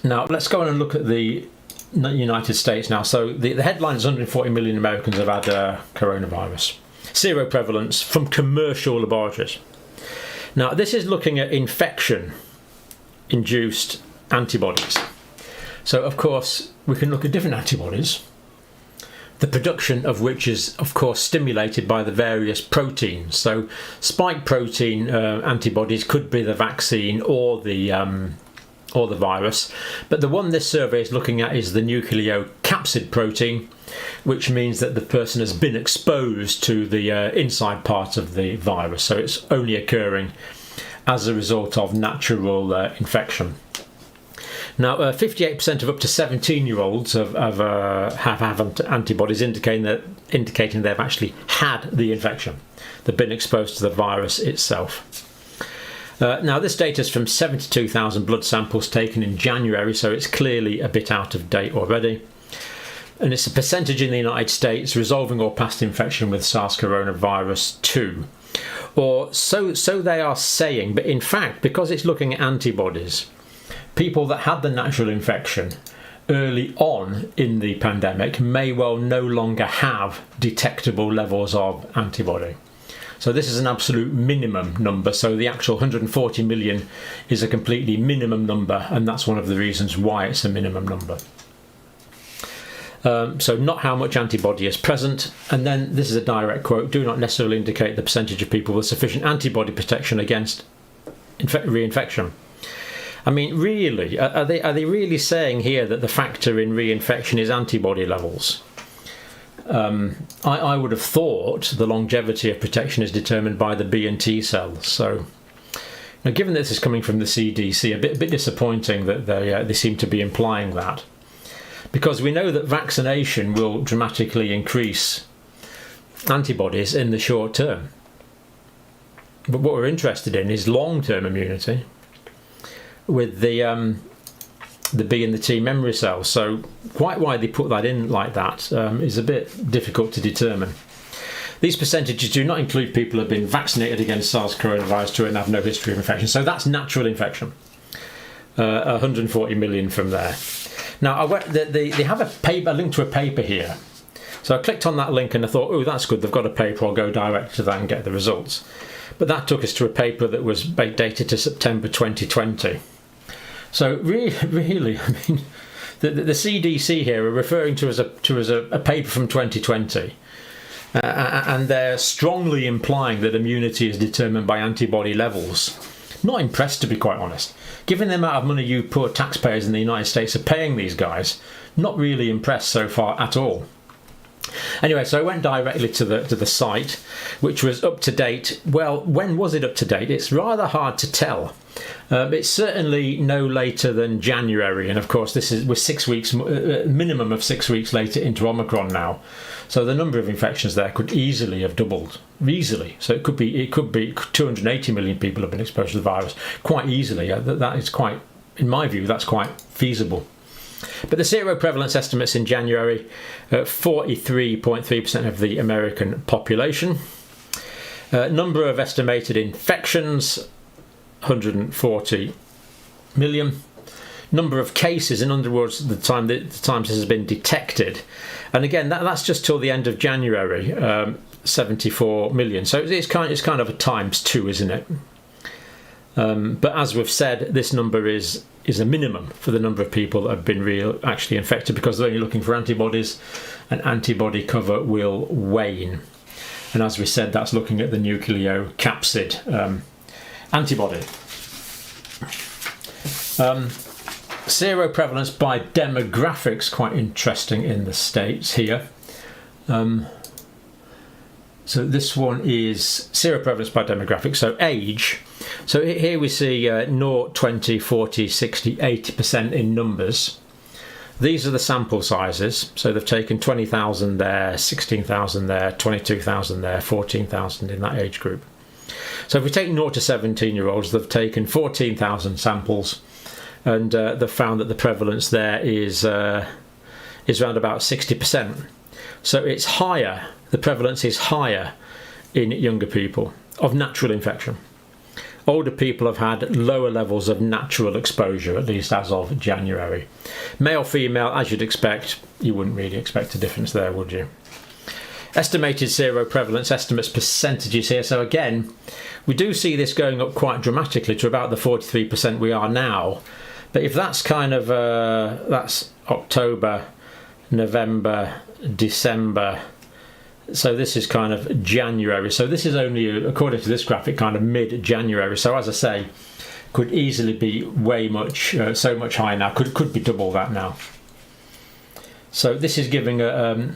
Now, let's go on and look at the United States now. So the headline is 140 million Americans have had coronavirus. Zero prevalence from commercial laboratories. Now, this is looking at infection-induced antibodies. So, of course, we can look at different antibodies, the production of which is, of course, stimulated by the various proteins. So, spike protein antibodies could be the vaccine or the virus, but the one this survey is looking at is the nucleocapsid protein, which means that the person has been exposed to the inside part of the virus, so it's only occurring as a result of natural infection. Now, 58% of up to 17-year-olds have antibodies indicating they've actually had the infection. They've been exposed to the virus itself. Now, this data is from 72,000 blood samples taken in January, so it's clearly a bit out of date already. And it's a percentage in the United States resolving or past infection with SARS coronavirus 2. Or so they are saying, but in fact, because it's looking at antibodies, people that had the natural infection early on in the pandemic may well no longer have detectable levels of antibody. So this is an absolute minimum number. So the actual 140 million is a completely minimum number, and that's one of the reasons why it's a minimum number. So not how much antibody is present. And then this is a direct quote: do not necessarily indicate the percentage of people with sufficient antibody protection against reinfection. I mean, really, are they really saying here that the factor in reinfection is antibody levels? I would have thought the longevity of protection is determined by the B and T cells. So, now, given this is coming from the CDC, a bit disappointing that they seem to be implying that, because we know that vaccination will dramatically increase antibodies in the short term. But what we're interested in is long-term immunity with the B and the T memory cells. So quite why they put that in like that is a bit difficult to determine. These percentages do not include people who have been vaccinated against SARS coronavirus 2 and have no history of infection. So that's natural infection. 140 million from there. Now, they have a link to a paper here. So I clicked on that link and I thought, oh, that's good, they've got a paper, I'll go direct to that and get the results. But that took us to a paper that was dated to September 2020. So really, I mean, the CDC here are referring to as a paper from 2020, and they're strongly implying that immunity is determined by antibody levels. Not impressed, to be quite honest. Given the amount of money you poor taxpayers in the United States are paying these guys, not really impressed so far at all. Anyway, so I went directly to the site, which was up to date. Well, when was it up to date? It's rather hard to tell. It's certainly no later than January, and of course we're 6 weeks, minimum of 6 weeks later into Omicron now. So the number of infections there could easily have doubled, easily. So it could be 280 million people have been exposed to the virus quite easily. That is quite, in my view, that's quite feasible. But the zero prevalence estimates in January, 43.3% of the American population. Number of estimated infections, 140 million. Number of cases, in other words, the times this has been detected. And again, that's just till the end of January, 74 million. So it's kind of a times 2, isn't it? But as we've said, this number is a minimum for the number of people that have been actually infected, because they're only looking for antibodies, and antibody cover will wane. And as we said, that's looking at the nucleocapsid antibody. Zero prevalence by demographics, quite interesting in the States here. So this one is zero prevalence by demographics, so age. So here we see 0, 20, 40, 60, 80% in numbers. These are the sample sizes. So they've taken 20,000 there, 16,000 there, 22,000 there, 14,000 in that age group. So if we take 0 to 17-year-olds, they've taken 14,000 samples, and they've found that the prevalence there is around about 60%. So it's higher. The prevalence is higher in younger people of natural infection. older people have had lower levels of natural exposure, at least as of January. Male, female, as you'd expect, you wouldn't really expect a difference there, would you? Estimated seroprevalence estimates percentages here. So again, we do see this going up quite dramatically to about the 43% we are now. But if that's kind of, that's October, November, December, so this is kind of January. So this is only, according to this graphic, kind of mid-January. So as I say, could easily be way much, so much higher now. Could be double that now. So this is giving a,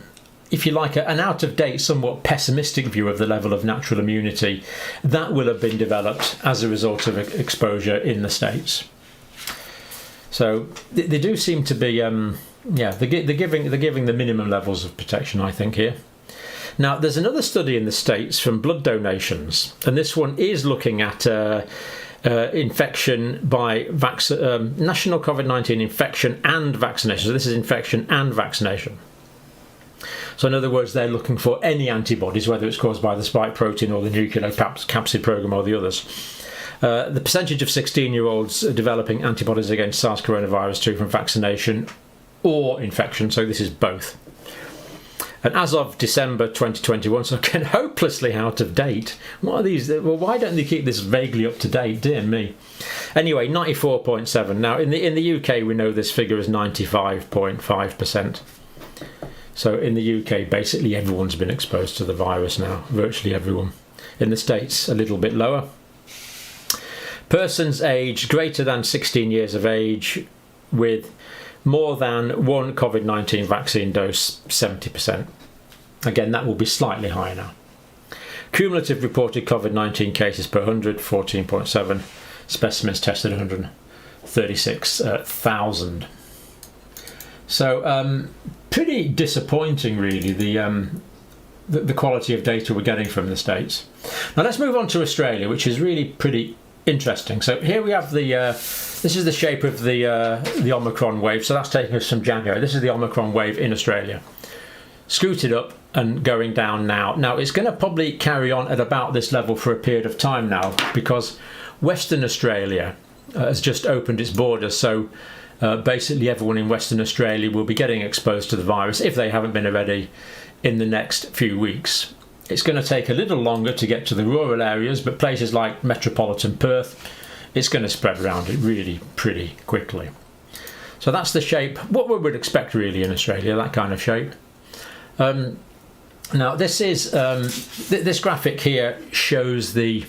if you like, an out-of-date, somewhat pessimistic view of the level of natural immunity that will have been developed as a result of exposure in the States. So they do seem to be, they're giving the minimum levels of protection, I think, here. Now, there's another study in the States from blood donations, and this one is looking at infection by national COVID-19 infection and vaccination. So this is infection and vaccination. So in other words, they're looking for any antibodies, whether it's caused by the spike protein or the nucleocapsid program or the others. The percentage of 16-year-olds developing antibodies against SARS coronavirus 2 from vaccination or infection, so this is both. And as of December 2021, so again, hopelessly out of date. What are these? Well, why don't they keep this vaguely up to date? Dear me. Anyway, 94.7. Now, in the UK, we know this figure is 95.5%. So in the UK, basically everyone's been exposed to the virus now, virtually everyone. In the States, a little bit lower. Persons aged greater than 16 years of age with more than one COVID-19 vaccine dose, 70%. Again, that will be slightly higher now. Cumulative reported COVID-19 cases per 100, 14.7. Specimens tested, 136,000. So, pretty disappointing, really, the quality of data we're getting from the States. Now let's move on to Australia, which is really pretty interesting. So here we have this is the shape of the Omicron wave. So that's taking us from January. This is the Omicron wave in Australia. Scooted up and going down now. Now it's going to probably carry on at about this level for a period of time now, because Western Australia has just opened its borders. So basically everyone in Western Australia will be getting exposed to the virus, if they haven't been already, in the next few weeks. It's going to take a little longer to get to the rural areas, but places like metropolitan Perth, it's going to spread around it really pretty quickly. So that's the shape, what we would expect really in Australia, that kind of shape. Now this is this graphic here shows this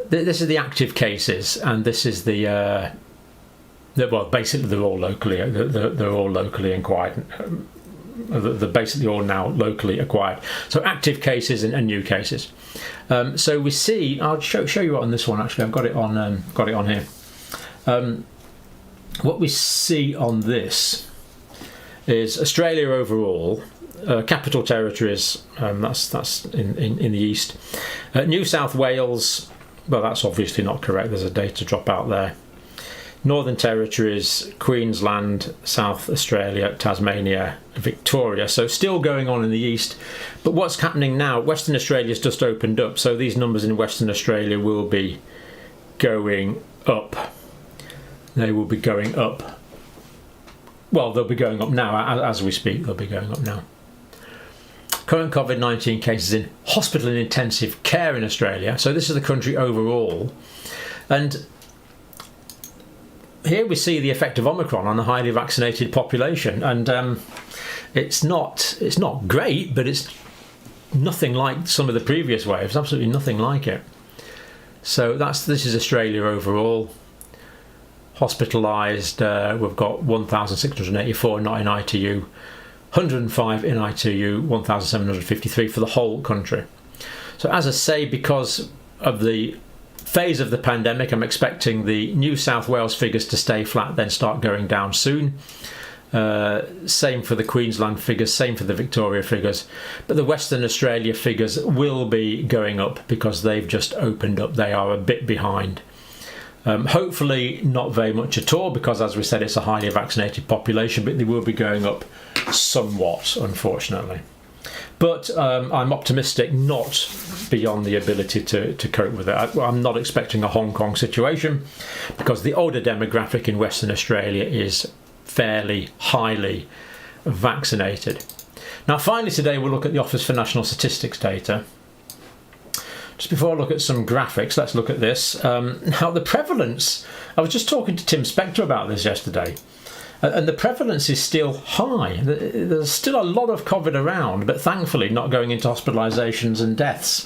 is the active cases, and this is the well, basically they're all locally acquired. They're basically all now locally acquired. So active cases and new cases. So we see. I'll show you on this one. Actually, I've got it on here. What we see on this is Australia overall. Capital territories. That's in the east. New South Wales. Well, that's obviously not correct. There's a data drop out there. Northern Territories, Queensland, South Australia, Tasmania, Victoria. So still going on in the east. But what's happening now, Western Australia's just opened up. So these numbers in Western Australia will be going up. They will be going up. Well, they'll be going up now. As we speak, they'll be going up now. Current COVID-19 cases in hospital and intensive care in Australia. So this is the country overall. And here we see the effect of Omicron on a highly vaccinated population, and it's not great, but it's nothing like some of the previous waves. Absolutely nothing like it. So this is Australia overall. Hospitalised, we've got 1,684 not in ITU, 105 in ITU, 1,753 for the whole country. So as I say, because of the phase of the pandemic, I'm expecting the New South Wales figures to stay flat, then start going down soon. Same for the Queensland figures, same for the Victoria figures. But the Western Australia figures will be going up because they've just opened up. They are a bit behind. Hopefully not very much at all, because as we said, it's a highly vaccinated population, but they will be going up somewhat, unfortunately. But I'm optimistic not beyond the ability to cope with it. I'm not expecting a Hong Kong situation because the older demographic in Western Australia is fairly highly vaccinated. Now finally today we'll look at the Office for National Statistics data. Just before I look at some graphics, let's look at this. Now the prevalence, I was just talking to Tim Spector about this yesterday. And the prevalence is still high. There's still a lot of COVID around, but thankfully not going into hospitalisations and deaths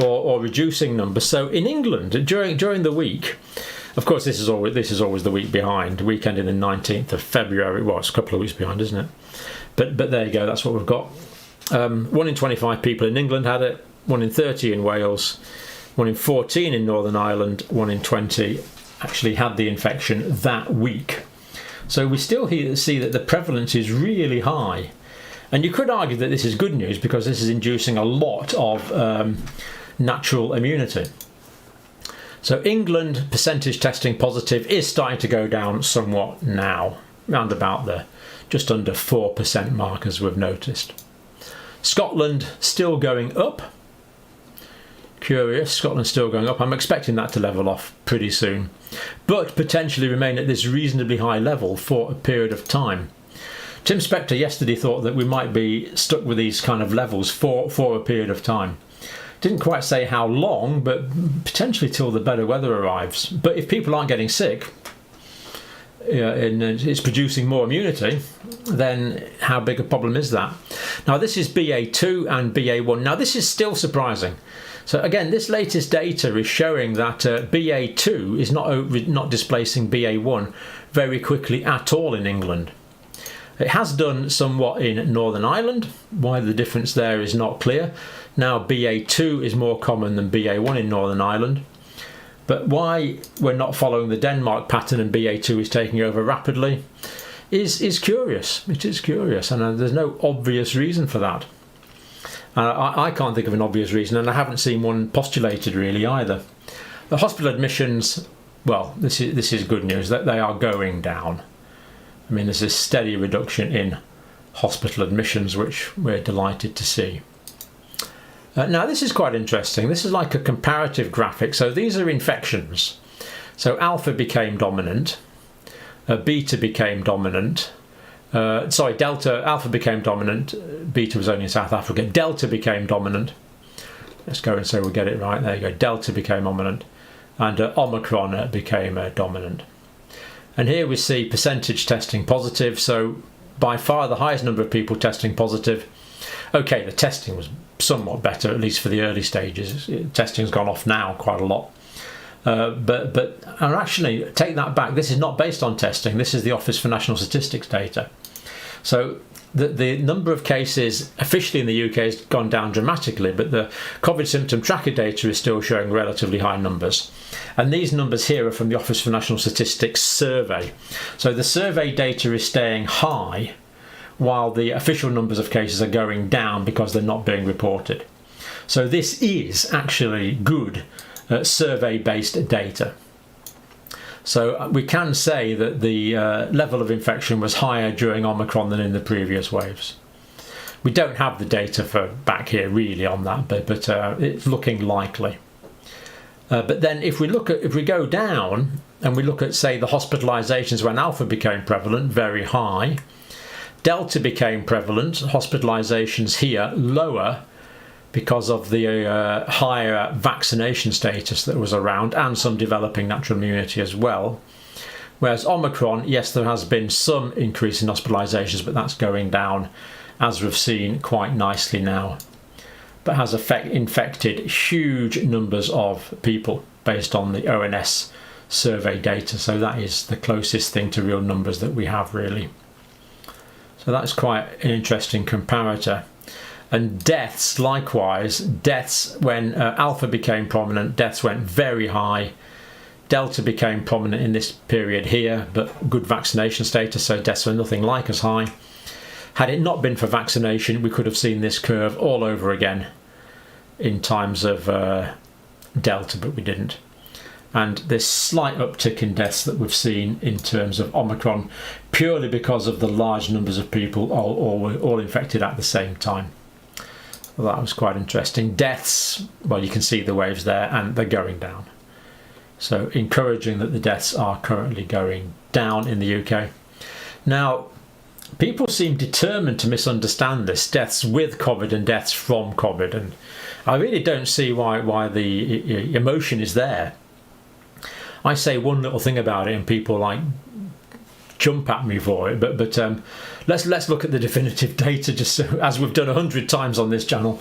or reducing numbers. So in England, during the week, of course this is always the week behind, weekend in the 19th of February. Well, it's a couple of weeks behind, isn't it? But there you go, that's what we've got. 1 in 25 people in England had it, 1 in 30 in Wales, 1 in 14 in Northern Ireland, 1 in 20 actually had the infection that week. So we still see that the prevalence is really high. And you could argue that this is good news because this is inducing a lot of natural immunity. So England percentage testing positive is starting to go down somewhat now, round about the just under 4% mark as we've noticed. Scotland still going up. Curious, Scotland's still going up. I'm expecting that to level off pretty soon, but potentially remain at this reasonably high level for a period of time. Tim Spector yesterday thought that we might be stuck with these kind of levels for a period of time. Didn't quite say how long, but potentially till the better weather arrives. But if people aren't getting sick, and it's producing more immunity, then how big a problem is that? Now this is BA2 and BA1. Now this is still surprising. So again, this latest data is showing that BA2 is not displacing BA1 very quickly at all in England. It has done somewhat in Northern Ireland. Why the difference there is not clear. Now BA2 is more common than BA1 in Northern Ireland. But why we're not following the Denmark pattern and BA2 is taking over rapidly is curious. It is curious, and there's no obvious reason for that. I can't think of an obvious reason, and I haven't seen one postulated really either. The hospital admissions, well, this is good news, that they are going down. I mean, there's a steady reduction in hospital admissions, which we're delighted to see. Now, this is quite interesting. This is like a comparative graphic. So these are infections. So alpha became dominant, beta became dominant. Alpha became dominant, beta was only in South Africa, delta became dominant. Let's go and say we get it right, there you go, delta became dominant, and Omicron became dominant. And here we see percentage testing positive, so by far the highest number of people testing positive. Okay, the testing was somewhat better, at least for the early stages. Testing's gone off now quite a lot. But actually, take that back, this is not based on testing, this is the Office for National Statistics data. So the number of cases officially in the UK has gone down dramatically, but the COVID symptom tracker data is still showing relatively high numbers. And these numbers here are from the Office for National Statistics survey. So the survey data is staying high, while the official numbers of cases are going down because they're not being reported. So this is actually good survey-based data. So we can say that the level of infection was higher during Omicron than in the previous waves. We don't have the data for back here really on that, but it's looking likely. But then if we go down and we look at, say, the hospitalisations when alpha became prevalent, very high. Delta became prevalent, hospitalisations here lower, because of the higher vaccination status that was around and some developing natural immunity as well. Whereas Omicron, yes, there has been some increase in hospitalisations, but that's going down, as we've seen, quite nicely now. But has infected huge numbers of people based on the ONS survey data. So that is the closest thing to real numbers that we have, really. So that's quite an interesting comparator. And deaths, likewise, deaths when alpha became prominent, deaths went very high. Delta became prominent in this period here, but good vaccination status, so deaths were nothing like as high. Had it not been for vaccination, we could have seen this curve all over again in times of Delta, but we didn't. and this slight uptick in deaths that we've seen in terms of Omicron, purely because of the large numbers of people all infected at the same time. Well, that was quite interesting. Deaths, well, you can see the waves there, and they're going down. So encouraging that the deaths are currently going down in the UK. Now, people seem determined to misunderstand this, deaths with COVID and deaths from COVID, and I really don't see why the emotion is there. I say one little thing about it and people like jump at me for it, but let's look at the definitive data, just so, as we've done 100 times on this channel.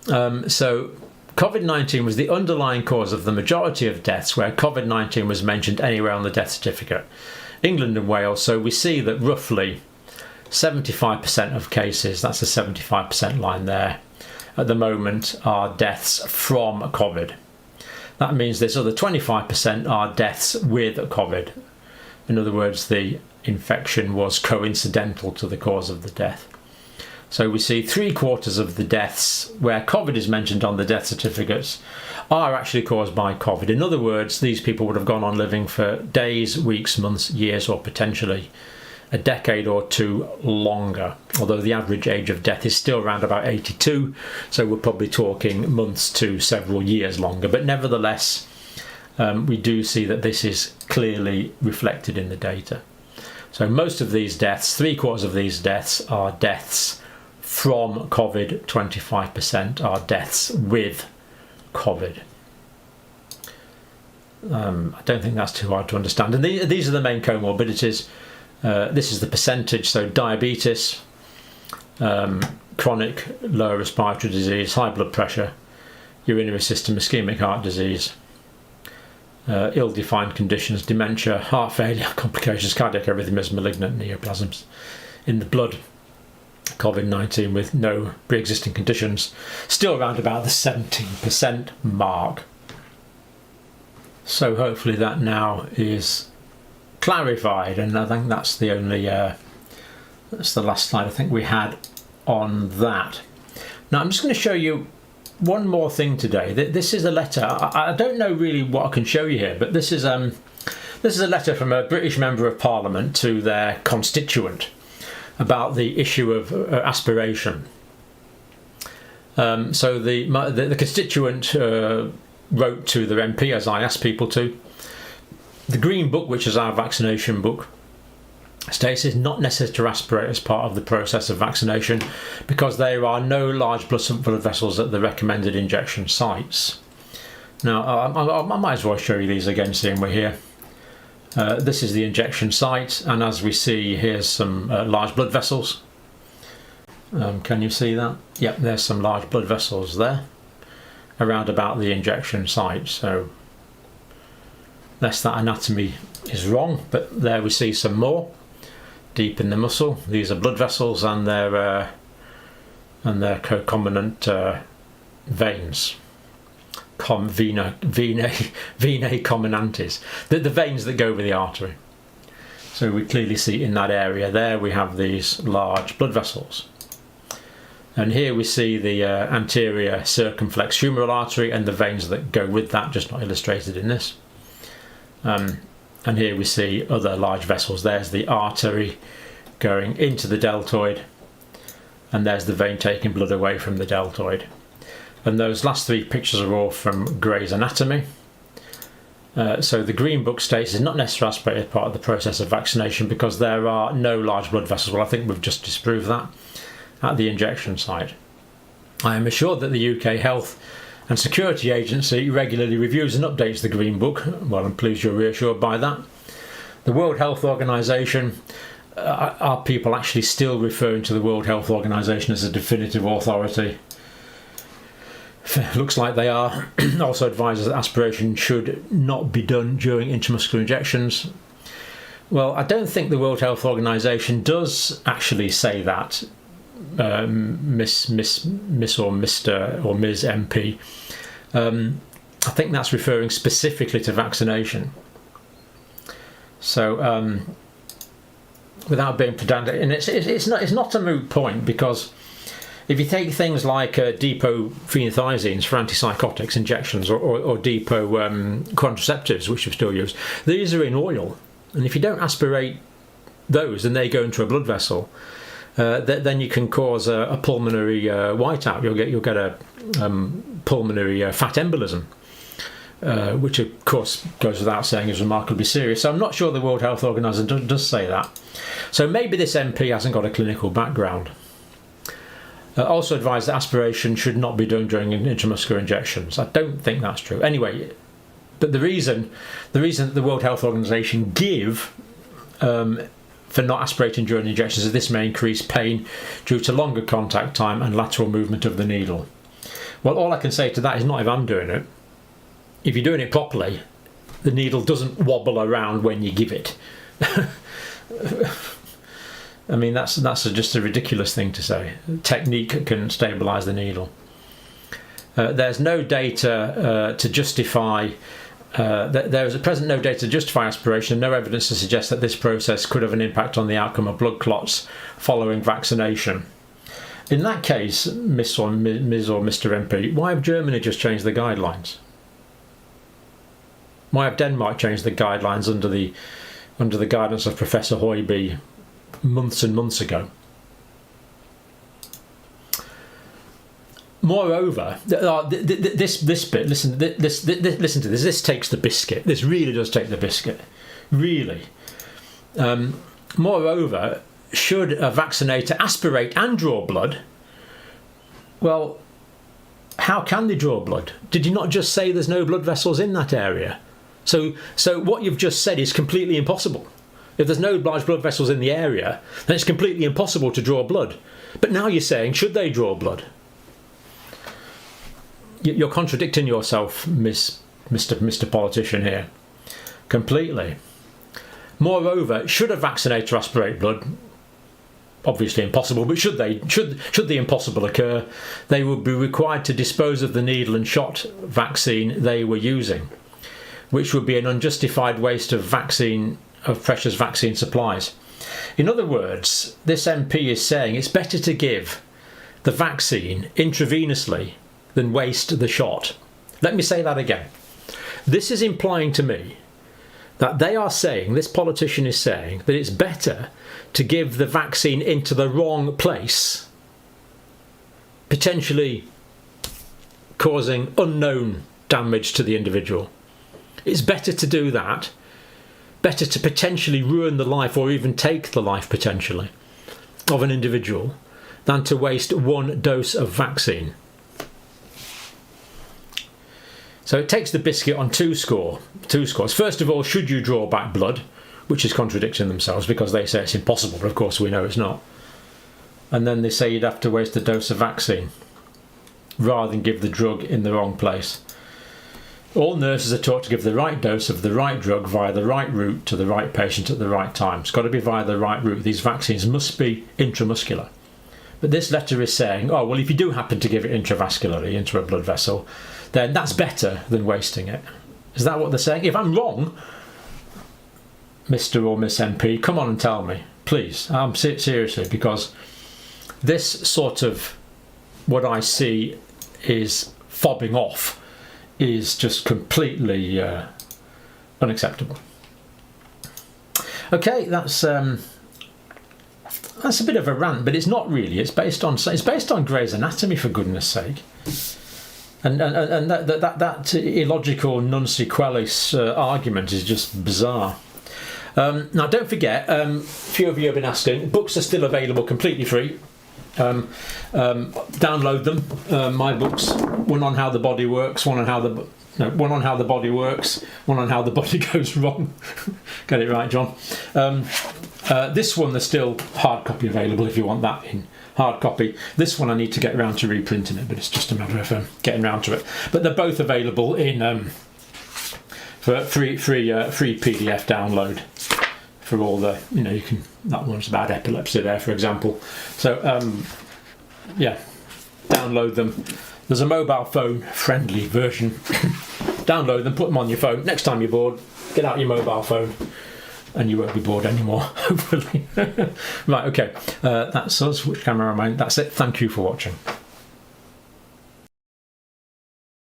So COVID-19 was the underlying cause of the majority of deaths where COVID-19 was mentioned anywhere on the death certificate. England and Wales, so we see that roughly 75% of cases, that's the 75% line there, at the moment are deaths from COVID. That means this other 25% are deaths with COVID. In other words, the infection was coincidental to the cause of the death. So we see 3/4 of the deaths where COVID is mentioned on the death certificates are actually caused by COVID. In other words, these people would have gone on living for days, weeks, months, years, or potentially a decade or two longer, although the average age of death is still around about 82, so we're probably talking months to several years longer. But nevertheless, we do see that this is clearly reflected in the data. So most of these deaths, 3/4 of these deaths, are deaths from COVID, 25% are deaths with COVID. I don't think that's too hard to understand. And these are the main comorbidities. This is the percentage, so diabetes, chronic lower respiratory disease, high blood pressure, urinary system, ischemic heart disease, ill-defined conditions, dementia, heart failure, complications, cardiac arrhythmias, malignant neoplasms in the blood, COVID-19 with no pre-existing conditions, still around about the 17% mark. So hopefully that now is clarified, and I think that's the only that's the last slide I think we had on that. Now I'm just going to show you one more thing today. This is a letter. I don't know really what I can show you here, but this is a letter from a British Member of Parliament to their constituent about the issue of aspiration. So the constituent wrote to their MP, as I asked people to. The Green Book, which is our vaccination book, states it's not necessary to aspirate as part of the process of vaccination because there are no large blood vessels at the recommended injection sites. Now, I might as well show you these again, seeing we're here. This is the injection site, and as we see, here's some large blood vessels. Can you see that? Yep, there's some large blood vessels there around about the injection site. So unless that anatomy is wrong, but there we see some more deep in the muscle. These are blood vessels and their concomitant veins, venae comminantes, the veins that go over the artery. So we clearly see in that area there we have these large blood vessels. And here we see the anterior circumflex humeral artery and the veins that go with that, just not illustrated in this. And here we see other large vessels. There's the artery going into the deltoid, and there's the vein taking blood away from the deltoid. And those last three pictures are all from Gray's Anatomy. So the Green Book states it's not necessary to aspirate as part of the process of vaccination because there are no large blood vessels. Well, I think we've just disproved that at the injection site. I am assured that the UK Health and Security Agency regularly reviews and updates the Green Book. Well, I'm pleased you're reassured by that. The World Health Organization, are people actually still referring to the World Health Organization as a definitive authority? Looks like they are. Also advises that aspiration should not be done during intramuscular injections. Well, I don't think the World Health Organization does actually say that, Miss or Mr. or Ms. MP. I think that's referring specifically to vaccination. So without being pedantic, and it's not a moot point because if you take things like depot-phenothiazines for antipsychotics injections, or depot contraceptives, which are still used, these are in oil, and if you don't aspirate those and they go into a blood vessel, then you can cause a pulmonary whiteout. You'll get a pulmonary fat embolism, which of course goes without saying is remarkably serious. So I'm not sure the World Health Organization does say that. So maybe this MP hasn't got a clinical background. Also advised that aspiration should not be done during intramuscular injections. I don't think that's true. Anyway, but the reason that the World Health Organization give for not aspirating during injections is this may increase pain due to longer contact time and lateral movement of the needle. Well, all I can say to that is not if I'm doing it. If you're doing it properly, the needle doesn't wobble around when you give it. I mean, that's just a ridiculous thing to say. Technique can stabilise the needle. There's no data to justify. There is at present no data to justify aspiration, and no evidence to suggest that this process could have an impact on the outcome of blood clots following vaccination. In that case, Ms. or Mr. MP, why have Germany just changed the guidelines? Why have Denmark changed the guidelines under the guidance of Professor Højby months and months ago? Moreover, this bit, listen to this. This takes the biscuit. This really does take the biscuit. Really. Moreover, should a vaccinator aspirate and draw blood? Well, how can they draw blood? Did you not just say there's no blood vessels in that area? So what you've just said is completely impossible. If there's no large blood vessels in the area, then it's completely impossible to draw blood. But now you're saying, should they draw blood? You're contradicting yourself, Mr. Politician here, completely. Moreover, should a vaccinator aspirate blood? Obviously impossible, but should the impossible occur, they would be required to dispose of the needle and shot vaccine they were using, which would be an unjustified waste of precious vaccine supplies. In other words, this MP is saying it's better to give the vaccine intravenously than waste the shot. Let me say that again. This is implying to me that this politician is saying that it's better to give the vaccine into the wrong place, potentially causing unknown damage to the individual. It's better to do that, better to potentially ruin the life or even take the life potentially of an individual than to waste one dose of vaccine. So it takes the biscuit on two scores. First of all, should you draw back blood, which is contradicting themselves because they say it's impossible, but of course we know it's not. And then they say you'd have to waste a dose of vaccine rather than give the drug in the wrong place. All nurses are taught to give the right dose of the right drug via the right route to the right patient at the right time. It's got to be via the right route. These vaccines must be intramuscular. But this letter is saying, oh, well, if you do happen to give it intravascularly into a blood vessel, then that's better than wasting it. Is that what they're saying? If I'm wrong, Mr. or Miss MP, come on and tell me, please. Seriously, because this sort of what I see is fobbing off is just completely unacceptable. Okay, that's a bit of a rant, but it's not really. It's based on Grey's Anatomy, for goodness sake. And that illogical non sequelis argument is just bizarre. Now, don't forget, a few of you have been asking, books are still available completely free. Download them. My books, one on how the body works, one on how the body works, one on how the body goes wrong. Get it right, John. This one, there's still hard copy available if you want that in hard copy. This one I need to get around to reprinting it, but it's just a matter of getting around to it. But they're both available in for free PDF download for all the, you can, that one's about epilepsy there, for example. So yeah, download them. There's a mobile phone friendly version. Download them, put them on your phone. Next time you're bored, get out your mobile phone and you won't be bored anymore, hopefully. Right, okay, that's us, Which Camera Am I? That's it. Thank you for watching.